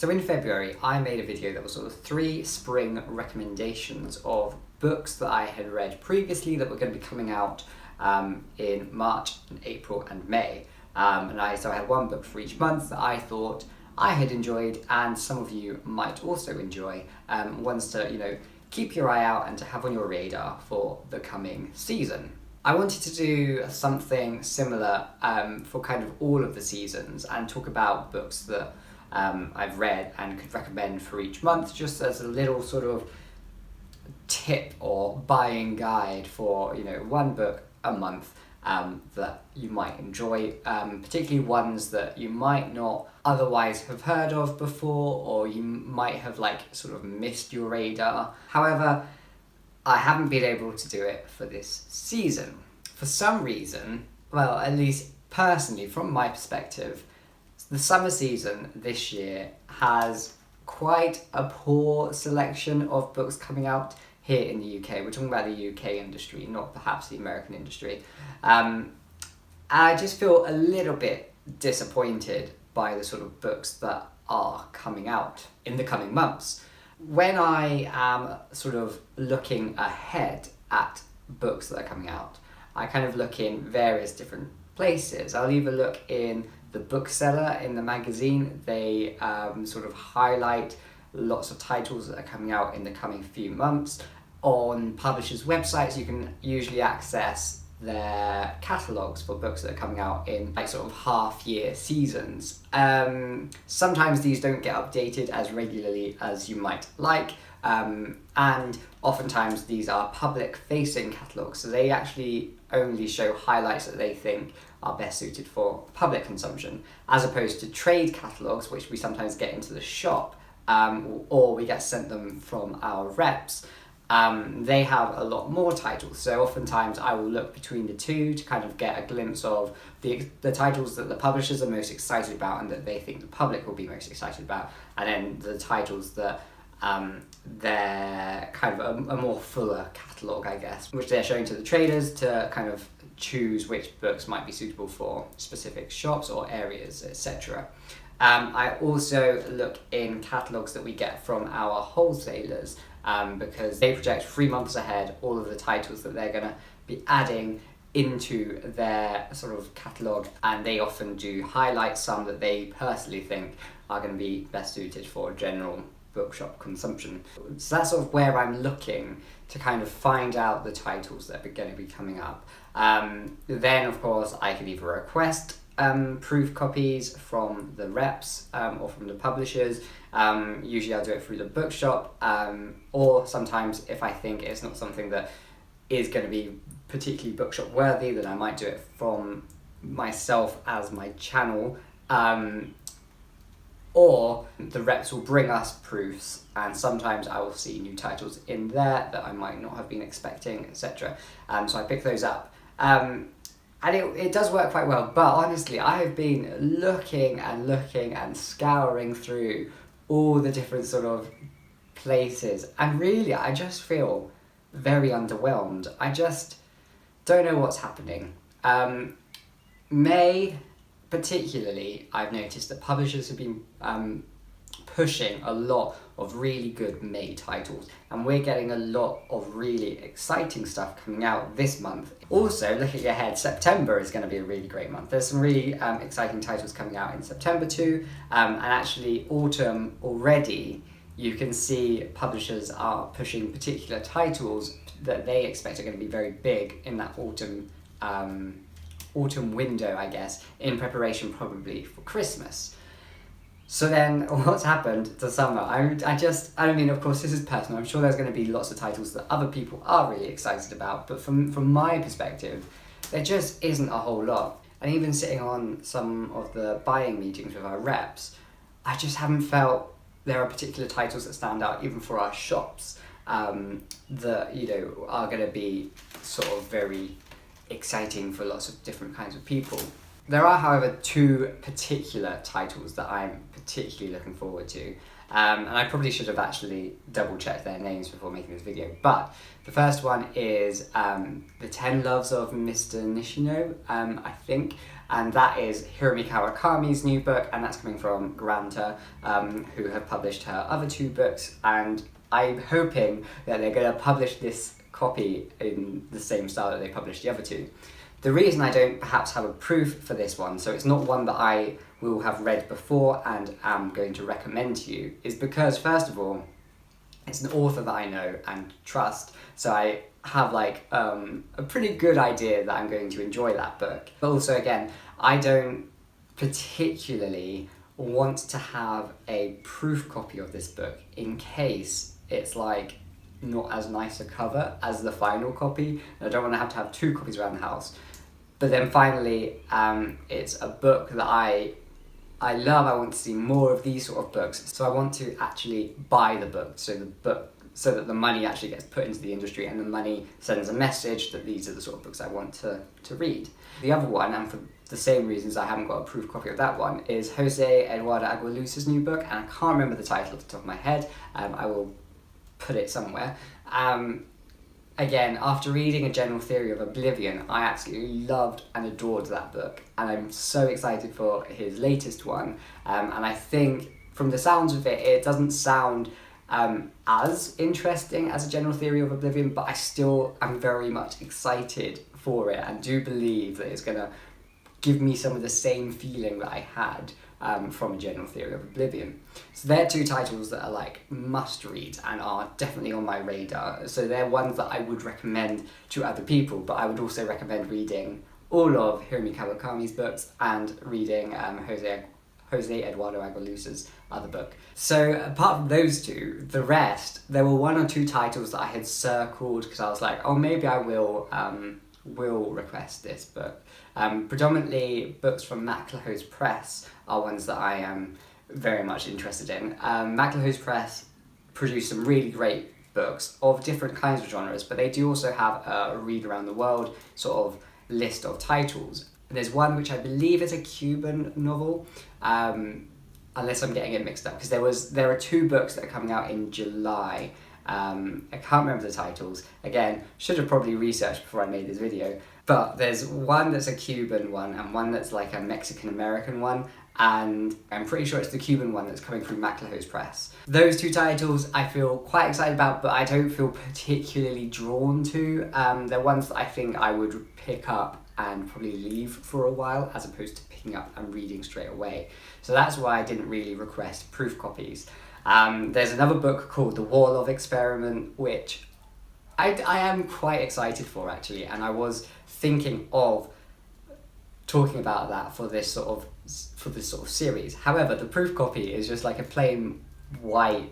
So in February, I made a video that was sort of 3 spring recommendations of books that I had read previously that were going to be coming out in March and April and May. So I had one book for each month that I thought I had enjoyed and some of you might also enjoy. Ones to, keep your eye out and to have on your radar for the coming season. I wanted to do something similar for kind of all of the seasons and talk about books that I've read and could recommend for each month, just as a little sort of tip or buying guide for one book a month that you might enjoy, particularly ones that you might not otherwise have heard of before, or you might have sort of missed your radar. However, I haven't been able to do it for this season. For some reason, well, at least personally from my perspective, the summer season this year has quite a poor selection of books coming out here in the UK. We're talking about the UK industry, not perhaps the American industry. I just feel a little bit disappointed by the sort of books that are coming out in the coming months. When I am sort of looking ahead at books that are coming out, I kind of look in various different places. I'll either look in the bookseller in the magazine. They sort of highlight lots of titles that are coming out in the coming few months. On publishers' websites, you can usually access their catalogues for books that are coming out in sort of half-year seasons. Sometimes these don't get updated as regularly as you might like, and oftentimes these are public-facing catalogues, so they actually only show highlights that they think are best suited for public consumption, as opposed to trade catalogues, which we sometimes get into the shop, or we get sent them from our reps. They have a lot more titles, so oftentimes I will look between the two to kind of get a glimpse of the titles that the publishers are most excited about and that they think the public will be most excited about, and then the titles that they're kind of a more fuller catalogue, I guess, which they're showing to the traders to kind of choose which books might be suitable for specific shops or areas, etc. I also look in catalogues that we get from our wholesalers, because they project 3 months ahead all of the titles that they're going to be adding into their sort of catalogue, and they often do highlight some that they personally think are going to be best suited for general bookshop consumption. So that's sort of where I'm looking to kind of find out the titles that are going to be coming up. Then of course I can either request proof copies from the reps or from the publishers. Usually I'll do it through the bookshop, or sometimes if I think it's not something that is going to be particularly bookshop worthy, then I might do it from myself as my channel, or the reps will bring us proofs, and sometimes I will see new titles in there that I might not have been expecting, etc. So I pick those up. And it does work quite well, but honestly, I have been looking and scouring through all the different sort of places, and really I just feel very underwhelmed. I just don't know what's happening. May, particularly, I've noticed that publishers have been pushing a lot of really good May titles, and we're getting a lot of really exciting stuff coming out this month. Also, looking ahead, September is going to be a really great month. There's some really exciting titles coming out in September too, and actually autumn already, you can see publishers are pushing particular titles that they expect are going to be very big in that autumn window, I guess, in preparation probably for Christmas. So then what's happened to summer? I mean, of course, this is personal. I'm sure there's going to be lots of titles that other people are really excited about, but from my perspective, there just isn't a whole lot. And even sitting on some of the buying meetings with our reps, I just haven't felt there are particular titles that stand out, even for our shops, that are going to be sort of very exciting for lots of different kinds of people. There are, however, two particular titles that I'm particularly looking forward to. And I probably should have actually double checked their names before making this video. But the first one is The 10 Loves of Mr. Nishino, I think. And that is Hiromi Kawakami's new book, and that's coming from Granta, who have published her other two books. And I'm hoping that they're going to publish this copy in the same style that they published the other two. The reason I don't perhaps have a proof for this one, so it's not one that I will have read before and am going to recommend to you, is because, first of all, it's an author that I know and trust, so I have like a pretty good idea that I'm going to enjoy that book. But also, again, I don't particularly want to have a proof copy of this book in case it's like not as nice a cover as the final copy, and I don't want to have two copies around the house. But then finally, it's a book that I love. I want to see more of these sort of books, so I want to actually buy the book, so that the money actually gets put into the industry and the money sends a message that these are the sort of books I want to read. The other one, and for the same reasons I haven't got a proof copy of that one, is José Eduardo Agualusa's new book, and I can't remember the title off the top of my head. I will put it somewhere. Again, after reading A General Theory of Oblivion, I absolutely loved and adored that book, and I'm so excited for his latest one. And I think, from the sounds of it, it doesn't sound as interesting as A General Theory of Oblivion, but I still am very much excited for it and do believe that it's going to give me some of the same feeling that I had from A General Theory of Oblivion. So they're two titles that are like must read and are definitely on my radar. So they're ones that I would recommend to other people, but I would also recommend reading all of Hiromi Kawakami's books and reading José Eduardo Agualusa's other book. So apart from those two, the rest, there were one or two titles that I had circled because I was like, oh, maybe I will request this book. Predominantly books from McLehose Press are ones that I am very much interested in. McLehose Press produce some really great books of different kinds of genres, but they do also have a Read Around the World sort of list of titles. There's one which I believe is a Cuban novel, unless I'm getting it mixed up, because there are two books that are coming out in July. I can't remember the titles. Again, should have probably researched before I made this video. But there's one that's a Cuban one and one that's like a Mexican-American one, and I'm pretty sure it's the Cuban one that's coming through McLehose Press. Those two titles I feel quite excited about, but I don't feel particularly drawn to. They're ones that I think I would pick up and probably leave for a while, as opposed to picking up and reading straight away. So that's why I didn't really request proof copies. There's another book called The Wall of Experiment, which I am quite excited for, actually, and I was thinking of talking about that for this sort of series. However, the proof copy is just like a plain white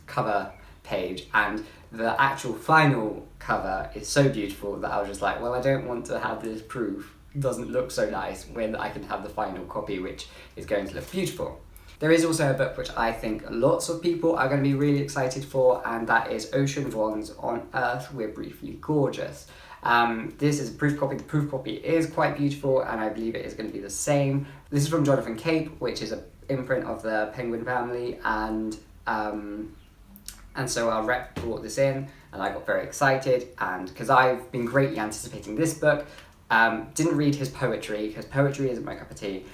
cover page, and the actual final cover is so beautiful that I was just like, well, I don't want to have this proof. It doesn't look so nice when I can have the final copy, which is going to look beautiful. There is also a book which I think lots of people are going to be really excited for, and that is Ocean Vuong's On Earth We're Briefly Gorgeous. This is a proof copy. The proof copy is quite beautiful, and I believe it is going to be the same. This is from Jonathan Cape, which is an imprint of the Penguin family, and so our rep brought this in, and I got very excited, and because I've been greatly anticipating this book. Didn't read his poetry, because poetry isn't my cup of tea,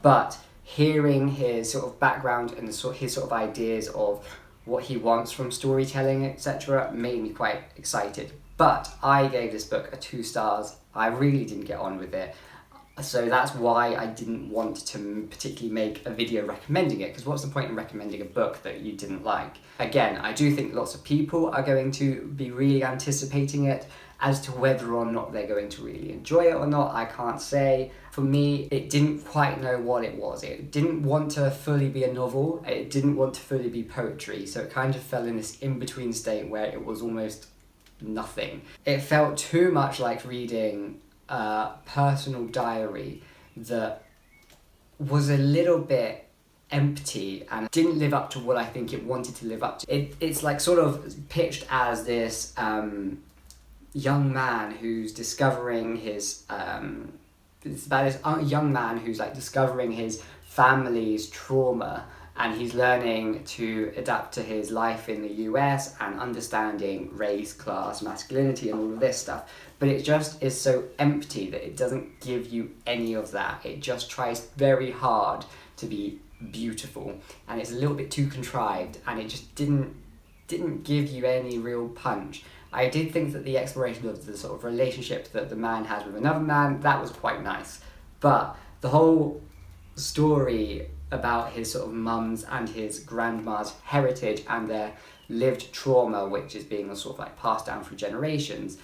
but hearing his sort of background and his sort of ideas of what he wants from storytelling, etc., made me quite excited. But I gave this book a 2 stars. I really didn't get on with it. So that's why I didn't want to particularly make a video recommending it, because what's the point in recommending a book that you didn't like? Again, I do think lots of people are going to be really anticipating it. As to whether or not they're going to really enjoy it or not, I can't say. For me, it didn't quite know what it was. It didn't want to fully be a novel. It didn't want to fully be poetry. So it kind of fell in this in-between state where it was almost nothing. It felt too much like reading a personal diary that was a little bit empty and didn't live up to what I think it wanted to live up to. It's like sort of pitched as this young man who's discovering his It's about this young man who's like discovering his family's trauma, and he's learning to adapt to his life in the US and understanding race, class, masculinity, and all of this stuff. But it just is so empty that it doesn't give you any of that. It just tries very hard to be beautiful, and it's a little bit too contrived, and it just didn't give you any real punch. I did think that the exploration of the sort of relationship that the man has with another man, that was quite nice. But the whole story about his sort of mum's and his grandma's heritage and their lived trauma, which is being sort of like passed down through generations,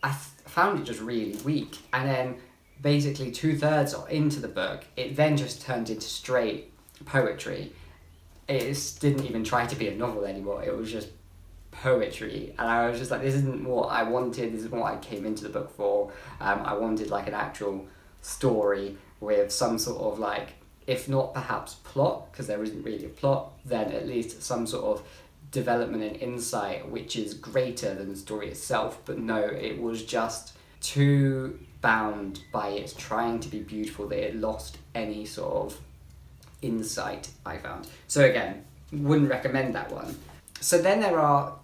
I found it just really weak. And then basically 2/3 into the book, it then just turned into straight poetry. It didn't even try to be a novel anymore. It was just poetry, and I was just like, this isn't what I wanted. This isn't what I came into the book for. I wanted like an actual story with some sort of like, if not perhaps plot, because there isn't really a plot, then at least some sort of development and insight which is greater than the story itself. But no, it was just too bound by its trying to be beautiful that it lost any sort of insight, I found. So again, wouldn't recommend that one. So then there are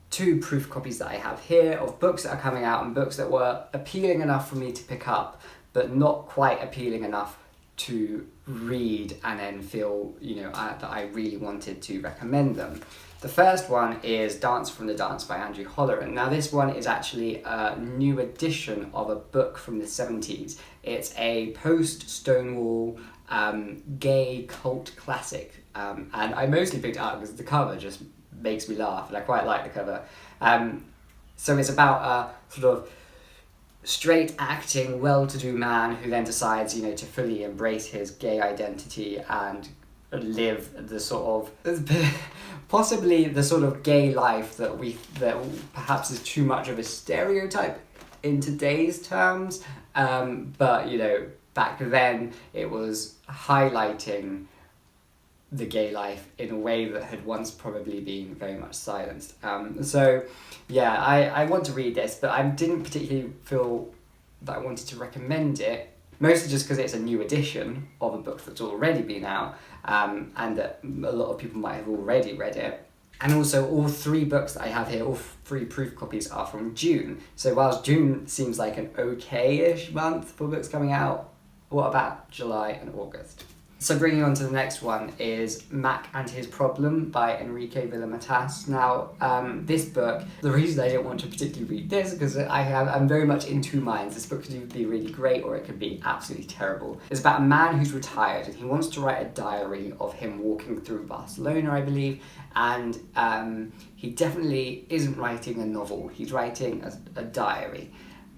2 proof copies that I have here of books that are coming out, and books that were appealing enough for me to pick up, but not quite appealing enough to read and then feel, that I really wanted to recommend them. The first one is Dance from the Dance by Andrew Holleran. Now this one is actually a new edition of a book from the 70s. It's a post-Stonewall gay cult classic, and I mostly picked it up because the cover just makes me laugh, and I quite like the cover. So it's about a sort of straight acting, well-to-do man who then decides, to fully embrace his gay identity and live the sort of, possibly the sort of gay life that perhaps is too much of a stereotype in today's terms. But, back then it was highlighting the gay life in a way that had once probably been very much silenced. So yeah, I want to read this, but I didn't particularly feel that I wanted to recommend it, mostly just because it's a new edition of a book that's already been out, and that a lot of people might have already read it. And also all 3 books that I have here, all 3 proof copies, are from June. So whilst June seems like an okay-ish month for books coming out, what about July and August? So bringing on to the next one is Mac and His Problem by Enrique Vila-Matas. Now, this book, the reason I don't want to particularly read this, because I'm very much in 2 minds. This book could either be really great or it could be absolutely terrible. It's about a man who's retired and he wants to write a diary of him walking through Barcelona, I believe, and he definitely isn't writing a novel. He's writing a diary.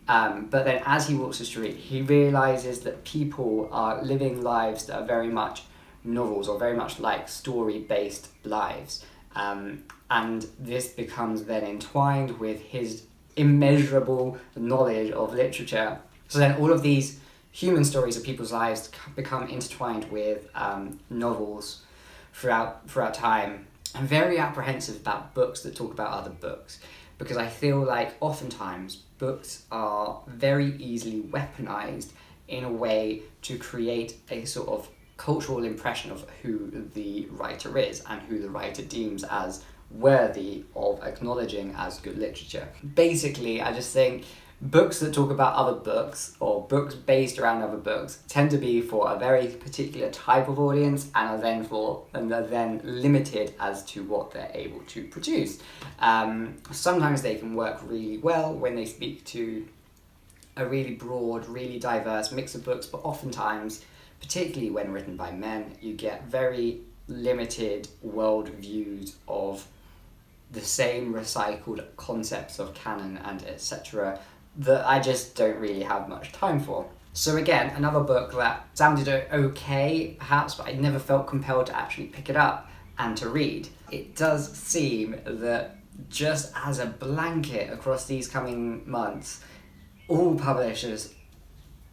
But then as he walks the street, he realises that people are living lives that are very much novels, or very much like story-based lives. And this becomes then entwined with his immeasurable knowledge of literature. So then all of these human stories of people's lives become intertwined with novels throughout time. I'm very apprehensive about books that talk about other books, because I feel like oftentimes books are very easily weaponized in a way to create a sort of cultural impression of who the writer is and who the writer deems as worthy of acknowledging as good literature. Basically, I just think books that talk about other books, or books based around other books, tend to be for a very particular type of audience, and are then limited as to what they're able to produce. Sometimes they can work really well when they speak to a really broad, really diverse mix of books, but oftentimes, particularly when written by men, you get very limited world views of the same recycled concepts of canon and etc. that I just don't really have much time for. So again, another book that sounded okay, perhaps, but I never felt compelled to actually pick it up and to read. It does seem that just as a blanket across these coming months, all publishers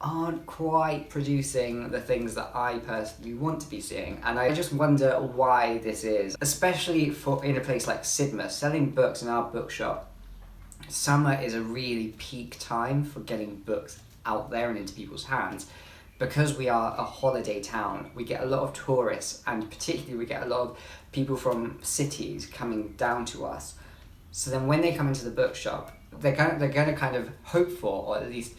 aren't quite producing the things that I personally want to be seeing, and I just wonder why this is, especially in a place like Sidma, selling books in our bookshop. Summer is a really peak time for getting books out there and into people's hands. Because we are a holiday town, we get a lot of tourists, and particularly we get a lot of people from cities coming down to us. So then when they come into the bookshop, they're going to kind of hope for, or at least,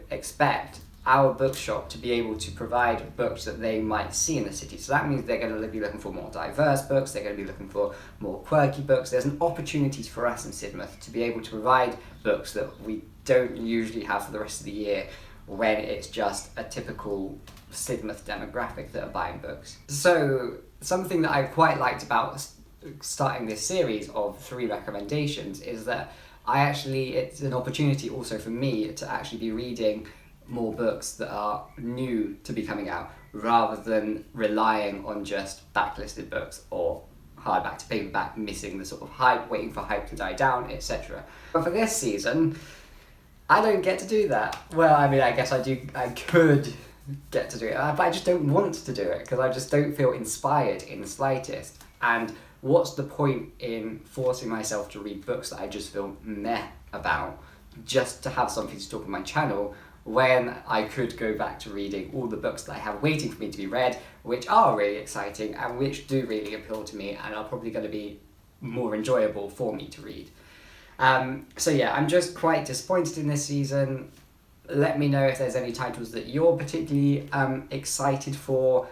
expect our bookshop to be able to provide books that they might see in the city. So that means they're going to be looking for more diverse books, they're going to be looking for more quirky books. There's an opportunity for us in Sidmouth to be able to provide books that we don't usually have for the rest of the year, when it's just a typical Sidmouth demographic that are buying books. So something that I quite liked about starting this series of 3 recommendations is that it's an opportunity also for me to actually be reading more books that are new to be coming out, rather than relying on just backlisted books or hardback to paperback, missing the sort of hype, waiting for hype to die down, etc. But for this season, I don't get to do that. Well, I mean, I guess I could get to do it, but I just don't want to do it because I just don't feel inspired in the slightest. And what's the point in forcing myself to read books that I just feel meh about, just to have something to talk on my channel, when I could go back to reading all the books that I have waiting for me to be read, which are really exciting and which do really appeal to me and are probably going to be more enjoyable for me to read. So yeah, I'm just quite disappointed in this season. Let me know if there's any titles that you're particularly excited for.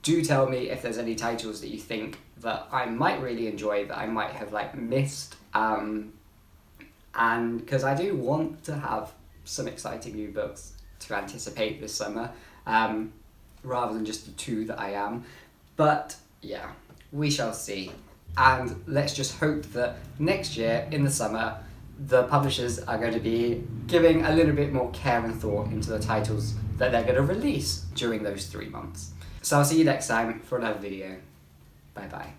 Do tell me if there's any titles that you think that I might really enjoy that I might have missed. And because I do want to have some exciting new books to anticipate this summer, rather than just the 2 that I am. But yeah, we shall see. And let's just hope that next year in the summer, the publishers are going to be giving a little bit more care and thought into the titles that they're going to release during those 3 months. So I'll see you next time for another video. Bye bye.